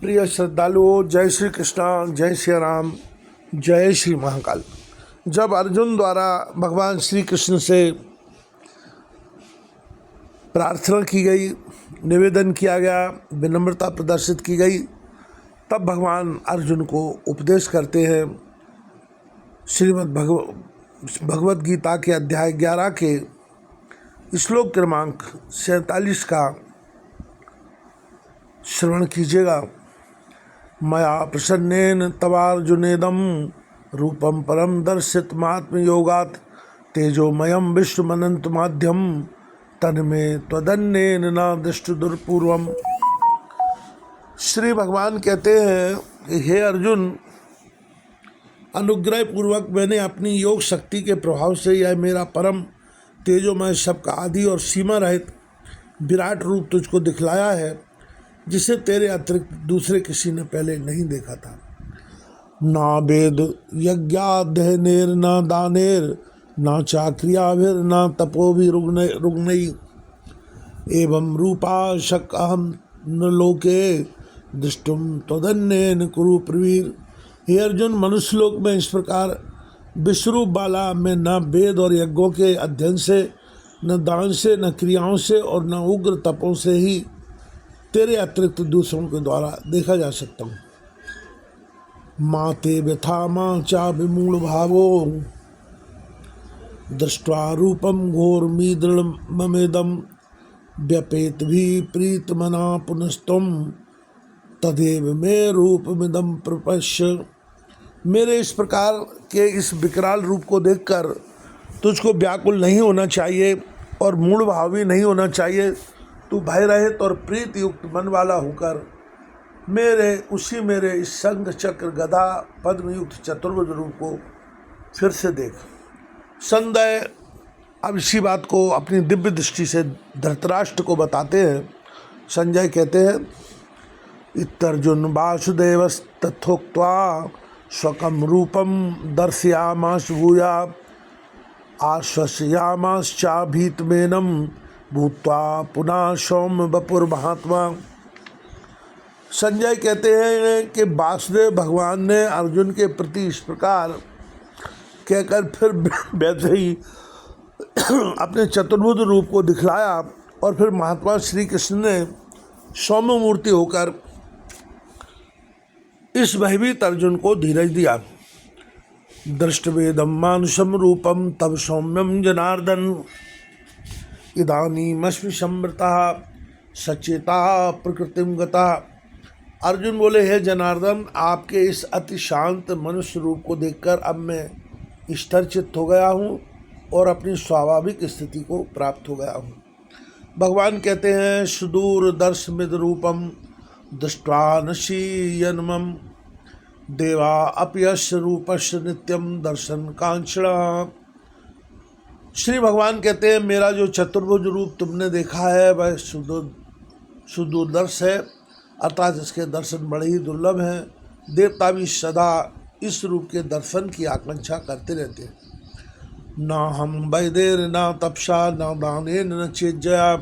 प्रिय श्रद्धालुओं, जय श्री कृष्ण, जय श्री राम, जय श्री महाकाल। जब अर्जुन द्वारा भगवान श्री कृष्ण से प्रार्थना की गई, निवेदन किया गया, विनम्रता प्रदर्शित की गई, तब भगवान अर्जुन को उपदेश करते हैं। श्रीमद् भगवद गीता के अध्याय 11 के श्लोक क्रमांक 47 का श्रवण कीजिएगा। मया प्रसन्नेन तवार्जुनेदं रूपम परम दर्शितमात्म योगात् तेजोमयम विश्वमनंतमाध्यम तन्मे त्वदन्येन न दृष्टुदुर्पूर्वम। श्री भगवान कहते हैं कि हे अर्जुन, अनुग्रह पूर्वक मैंने अपनी योग शक्ति के प्रभाव से यह मेरा परम तेजोमय सबका आदि और सीमा रहित विराट रूप तुझको दिखलाया है, जिसे तेरे अतिरिक्त दूसरे किसी ने पहले नहीं देखा था। ना वेद यज्ञाध्ययनेर न दानेर न चाक्रियाभिर न तपोभिरुग्नैः एवं रूपा शक अहम न लोके दृष्टुम त्वदन्येन कुरु प्रवीर। हे अर्जुन, मनुष्य लोक में इस प्रकार विश्वरूप वाला मैं न वेद और यज्ञों के अध्ययन से, न दान से, न क्रियाओं से और न उग्र तपों से ही तेरे अतिरिक्त दूसरों के द्वारा देखा जा सकता हूँ। माँ ते व्यथा माँ चा विमूढ़ भावो दृष्ट्वा रूपम घोरमीदृढ़ ममेदम व्यपेत भी प्रीत मना पुनस्तुम तदेव मे रूपमिदम प्रपश्य। मेरे इस प्रकार के इस विकराल रूप को देखकर तुझको व्याकुल नहीं होना चाहिए और मूढ़ भाव भी नहीं होना चाहिए। तू भय रहित और प्रीत युक्त मन वाला होकर मेरे इस शंख चक्र गदा पद्म युक्त चतुर्भुज रूप को फिर से देख। संजय अब इसी बात को अपनी दिव्य दृष्टि से धृतराष्ट्र को बताते हैं। संजय कहते हैं, इत्यर्जुन वासुदेवस्तथोक्त्वा स्वकं रूपम दर्शयामास भूया आश्वसयामाश्चाभीतमेनं भूत्वा पुनः सौम्य वपुर्महात्मा। संजय कहते हैं कि वासुदेव भगवान ने अर्जुन के प्रति इस प्रकार कहकर फिर वैसे ही अपने चतुर्भुज रूप को दिखलाया और फिर महात्मा श्री कृष्ण ने सौम्य मूर्ति होकर इस भयभीत अर्जुन को धीरज दिया। दृष्टवेदम मानुषम रूपम तब सौम्यम जनार्दन इदानीमस्मि संवृतः सचेता प्रकृतिम गतः। अर्जुन बोले, हे जनार्दन, आपके इस अति शांत मनुष्य रूप को देखकर अब मैं स्थिरचित्त हो गया हूँ और अपनी स्वाभाविक स्थिति को प्राप्त हो गया हूँ। भगवान कहते हैं, सुदूर दर्शमिद रूपम दृष्ट्वा नशीयनमं देवा अपयस्य रूपस्य नित्यम दर्शन कांक्षणा। श्री भगवान कहते हैं, मेरा जो चतुर्भुज रूप तुमने देखा है वह सुदूरदर्श है, अर्थात इसके दर्शन बड़े ही दुर्लभ हैं। देवता भी सदा इस रूप के दर्शन की आकांक्षा करते रहते हैं। न हम वैदेर न तपसा न दानेन न चेज्जया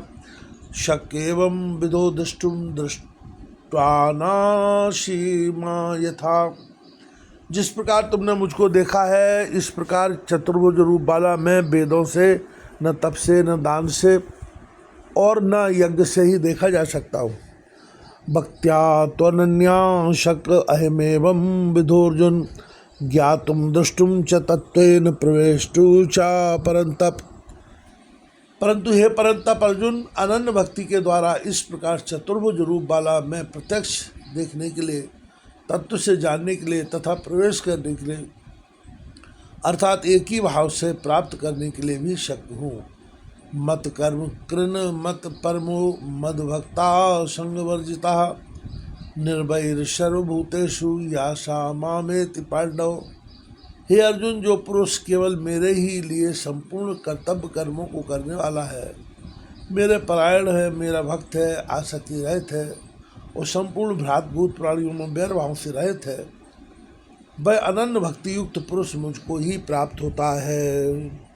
शक्य एवं विदो दृष्टुम दृष्ट्वा नाशीमा यथा। जिस प्रकार तुमने मुझको देखा है, इस प्रकार चतुर्भुज रूप वाला मैं वेदों से, न तप से, न दान से और न यज्ञ से ही देखा जा सकता हूँ। भक्त्या त्वनन्या शक अहमेवं विधोर्जुन ज्ञातुम दृष्टुम च तत्वेन प्रवेष्टु च परंतप। परंतु हे परंतप अर्जुन, अनन्य भक्ति के द्वारा इस प्रकार चतुर्भुज रूप वाला मैं प्रत्यक्ष देखने के लिए, तत्व से जानने के लिए तथा प्रवेश करने के लिए अर्थात एक ही भाव से प्राप्त करने के लिए भी शक्य हूँ। मत कर्म कृन मत परमो मद्भक्ता संगवर्जिता निर्भैर सर्वभूतेषु यासा मामेति पांडव। हे अर्जुन, जो पुरुष केवल मेरे ही लिए संपूर्ण कर्तव्य कर्मों को करने वाला है, मेरे परायण है, मेरा भक्त है, आसक्ति रहित है और संपूर्ण भ्रातभूत प्राणियों में वैर भाव से रहित है, वह अनन्य भक्ति युक्त पुरुष मुझको ही प्राप्त होता है।